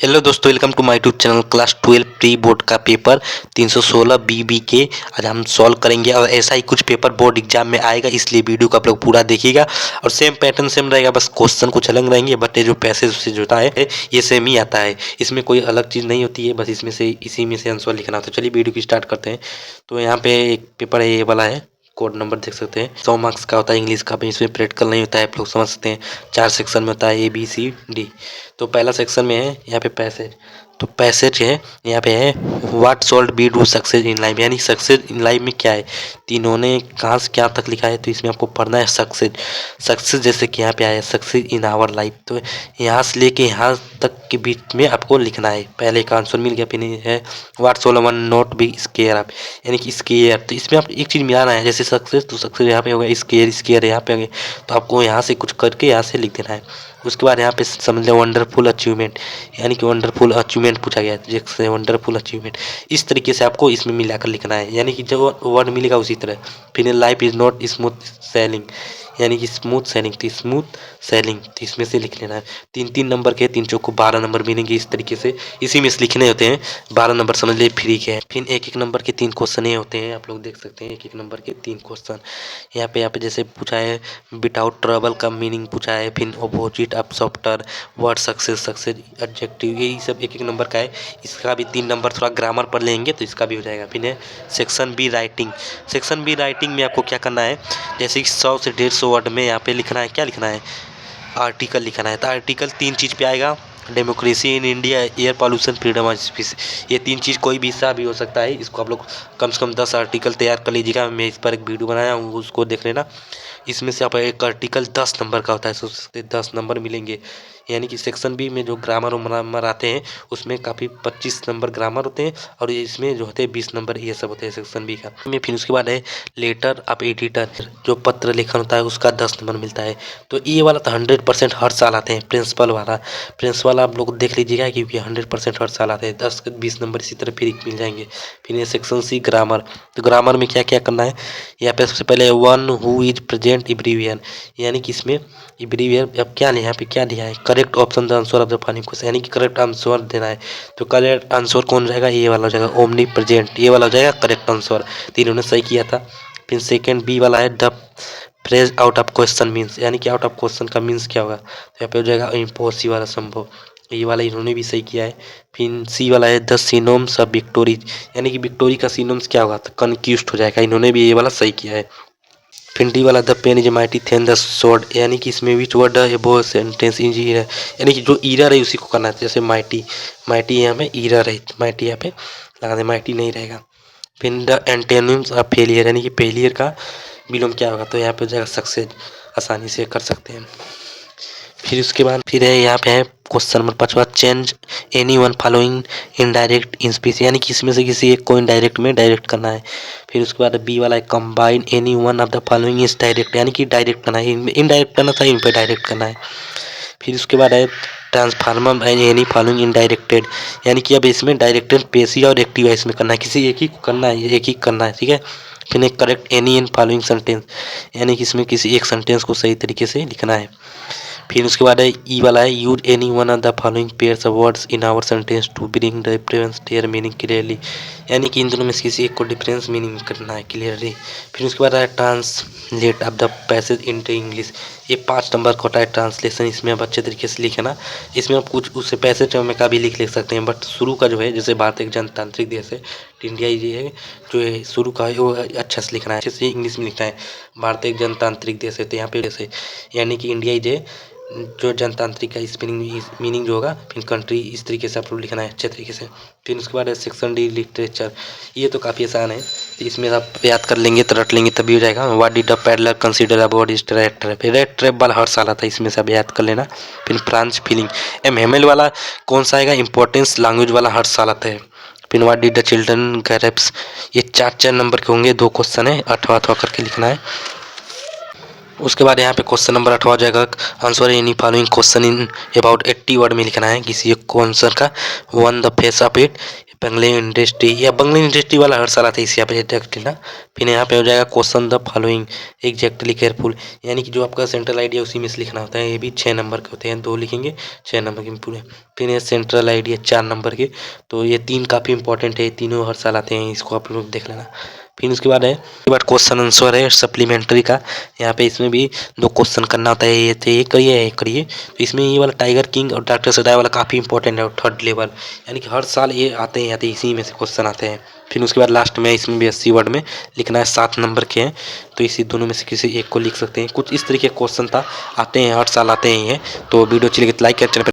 Hello दोस्तों, welcome to my YouTube channel. Class 12 pre board का paper 316 बीबी के आज हम सॉल्व करेंगे और ऐसा ही कुछ पेपर बोर्ड एग्जाम में आएगा, इसलिए वीडियो को आप लोग पूरा देखिएगा। और सेम पैटर्न सेम रहेगा, बस क्वेश्चन कुछ अलग रहेंगे, बट ये जो पैसेज से होता है ये सेम ही आता है। इसमें कोई अलग चीज़ नहीं होती है, बस इसमें से इसी में से आंसर लिखना होता है। चलिए वीडियो की स्टार्ट करते हैं। तो यहाँ पे एक पेपर है, ये वाला है, कोड नंबर देख सकते हैं। 100 मार्क्स का होता है इंग्लिश का, इसमें प्रैक्टिकल नहीं होता है, आप लोग समझ सकते हैं। 4 सेक्शन में होता है, ABCD। तो पहला सेक्शन में है यहाँ पे पैसेज। तो पैसेज है यहाँ पे है, what should be do success in life, यानी सक्सेस इन लाइफ में क्या है। तीनों ने कहाँ से क्या तक लिखा है, तो इसमें आपको पढ़ना है सक्सेस। सक्सेस जैसे कि यहाँ पे आया सक्सेस इन आवर लाइफ, तो यहाँ से लेके यहाँ तक के बीच में आपको लिखना है। पहले का आंसर मिल गया, फिर है what should one not be scare of, यानी कि स्केयर। तो इसमें आप एक चीज़ मिलाना है, जैसे सक्सेस तो सक्सेस यहाँ पे हो गया, स्केयर स्केयर यहाँ पे आ गया, तो आपको यहाँ से कुछ करके यहाँ से लिख देना है। उसके बाद यहाँ पे समझ लो वंडरफुल अचीवमेंट, यानी कि वंडरफुल अचीवमेंट पूछा गया है, जैसे वंडरफुल अचीवमेंट। इस तरीके से आपको इसमें मिलाकर लिखना है, यानी कि जो वर्ड मिलेगा उसी तरह। फिर life is not smooth selling, यानी कि स्मूथ सैलिंग थी, स्मूथ सैलिंग, तो इसमें से लिख लेना है। 3-3 नंबर के, 3 चौको 12 नंबर मिलेंगे इस तरीके से, इसी में से लिखने होते हैं। 12 नंबर समझ लिए फ्री के हैं। फिर 1-1 नंबर के 3 क्वेश्चन ये होते हैं, आप लोग देख सकते हैं। 1-1 नंबर के 3 क्वेश्चन यहाँ पे जैसे पूछा है विदाउट ट्रबल का मीनिंग पूछा है, फिर opposite of software, word success, success adjective, यही सब 1-1 नंबर का है। इसका भी 3 नंबर थोड़ा ग्रामर पढ़ लेंगे तो इसका भी हो जाएगा। फिर है section be writing. Section be writing में आपको क्या करना है, जैसे कि 100 से 150 वर्ड में यहाँ पे लिखना है, क्या लिखना है, आर्टिकल लिखना है। तो आर्टिकल 3 चीज़ पे आएगा, democracy in India, air pollution, freedom of speech. ये 3 चीज़ कोई भी हिस्सा भी हो सकता है। इसको आप लोग कम से कम 10 आर्टिकल तैयार कर लीजिएगा। मैं इस पर एक वीडियो बनाया हूँ, उसको देख लेना। इसमें से आप एक आर्टिकल 10 नंबर का होता है, सोच सकते 10 नंबर मिलेंगे। यानी कि सेक्शन बी में जो ग्रामर नंबर आते हैं उसमें काफ़ी 25 नंबर ग्रामर होते हैं, और इसमें जो होते हैं 20 नंबर ये सब होते हैं सेक्शन बी का। में फिर उसके बाद है लेटर ऑफ एडिटर, जो पत्र लेखन होता है उसका 10 नंबर मिलता है। तो ये वाला तो 100% हर साल आते हैं। प्रिंसिपल वाला, प्रिंसिपल आप लोग देख लीजिएगा, क्योंकि 100% हर साल आते हैं। 10-20 नंबर इसी तरह फिर मिल जाएंगे। फिर ये सेक्शन सी ग्रामर। तो ग्रामर में क्या क्या करना है, यहाँ पे सबसे पहले one who is present everywhere, यानी कि इसमें एवरीवेयर अब क्या लिया, यहाँ पे क्या लिया है, correct option the answer of the following question, यानी कि करेक्ट आंसर देना है। तो करेक्ट आंसर कौन रहेगा, ये वाला हो जाएगा ओमनी प्रेजेंट, ये वाला हो जाएगा करेक्ट आंसर। तीनों ने सही किया था। फिर सेकेंड बी वाला है the phrase out of question means, यानी कि आउट ऑफ क्वेश्चन का मीन्स क्या होगा, तो यहाँ पे हो जाएगा इम्पॉसिबल, असंभव। ये वाला इन्होंने भी सही किया है। फिर सी वाला है द सिनोम्स ऑफ विक्टोरी, यानी कि विक्टोरी का सिनोम्स क्या होगा, तो कनक्यूस्ट हो जाएगा। इन्होंने भी ये वाला सही किया है। फिर डी वाला the pen is mighty than the sword, यानी कि इसमें which word above sentence is error, यानी कि जो ईरर है उसी को करना है। जैसे माइटी, माइटी यहाँ पे ईरर है, माइटी यहाँ पे लगा दे, माइटी नहीं रहेगा। फिर द एंटेनिम्स ऑफ फेलियर, यानी कि फेलियर का विलोम क्या होगा, तो यहाँ पे हो जाएगा सक्सेस, आसानी से कर सकते हैं। फिर उसके बाद फिर है यहाँ पे है क्वेश्चन नंबर 5वां, change any one following indirect in speech, यानी कि इसमें से किसी एक को इनडायरेक्ट में डायरेक्ट करना है। फिर उसके बाद बी वाला है combine any one of the following is direct, यानी कि डायरेक्ट करना है, इनडायरेक्ट करना था, इन पे डायरेक्ट करना है। फिर उसके बाद है ट्रांसफार्मर एंड एनी फॉलोइंग इनडायरेक्टेड, यानी कि अब इसमें डायरेक्टेड पेशी और एक्टिव है, इसमें करना है, किसी एक ही को करना है, एक ही करना है, ठीक है। फिर एक correct any in following sentence, यानी कि इसमें किसी एक सेंटेंस को सही तरीके से लिखना है। फिर उसके बाद है ई वाला है use any one of the following pairs of words in our sentence to bring the difference their meaning clearly, यानी कि इन दोनों में से किसी एक को डिफरेंस मीनिंग करना है क्लियरली। फिर उसके बाद है translate of the passage into English, ये 5 नंबर का होता है ट्रांसलेशन। इसमें आप अच्छे तरीके से लिखना, इसमें आप कुछ उससे पैसेज में का भी लिख सकते हैं, बट शुरू का जो है, जैसे भारत एक जनतांत्रिक देश है, इंडिया ये है जो है शुरू का है वो अच्छा से लिखना है, अच्छे से इंग्लिश में लिखना है। भारत एक जनतांत्रिक देश है, तो यहाँ पे जैसे यानी कि इंडिया ये जो जनतांत्रिक का स्पेलिंग मीनिंग जो होगा, फिर कंट्री, इस तरीके से आप लोग लिखना है अच्छे तरीके से। फिर उसके बाद है सेक्शन डी लिटरेचर, ये तो काफ़ी आसान है, तो इसमें आप याद कर लेंगे तो रट लेंगे तभी हो जाएगा। What did the peddler consider about his red trap, red trap वाला हर साल आता है, इसमें से आप याद कर लेना। फिर फ्रांस फीलिंग, हेमेल वाला कौन सा आएगा, इंपॉर्टेंस लैंग्वेज वाला हर साल आता है। फिर व्हाट डिड द चिल्ड्रन गैरप्स, ये 4-4 नंबर के होंगे, 2 क्वेश्चन है, 8वां करके लिखना है। उसके बाद यहाँ पे क्वेश्चन नंबर 8 हो जाएगा, answer any following question in about 80 word में लिखना है किसी एक आंसर का। One the face of it, बंगले इंडस्ट्री, या बंगले इंडस्ट्री वाला हर साल आता है, इसी यहाँ पे एग्जैक्ट लिखना। फिर यहाँ पे हो जाएगा question the following exactly careful, यानी कि जो आपका सेंट्रल आइडिया उसी में से लिखना होता है। ये भी 6 नंबर के होते हैं, 2 लिखेंगे 6 नंबर के पूरे। फिर ये सेंट्रल आइडिया 4 नंबर के, तो ये 3 काफ़ी इंपॉर्टेंट है, तीनों हर साल आते हैं, इसको आप लोग देख लेना। फिर उसके बाद है, उसके बाद क्वेश्चन आंसर है सप्लीमेंट्री का। यहाँ पे इसमें भी 2 क्वेश्चन करना होता है, ये तो ये करिए ये करिए। तो इसमें ये वाला टाइगर किंग और डॉक्टर सदाय वाला काफ़ी इंपॉर्टेंट है, और 3rd लेवल, यानी कि हर साल ये आते हैं इसी में से क्वेश्चन आते हैं। फिर उसके बाद लास्ट में इसमें भी 80 वर्ड में लिखना है, 7 नंबर के हैं, तो इसी दोनों में से किसी एक को लिख सकते हैं। कुछ इस तरीके के क्वेश्चन था, आते हैं हर साल आते हैं ये। तो वीडियो अच्छी लगी तो लाइक करें, चैनल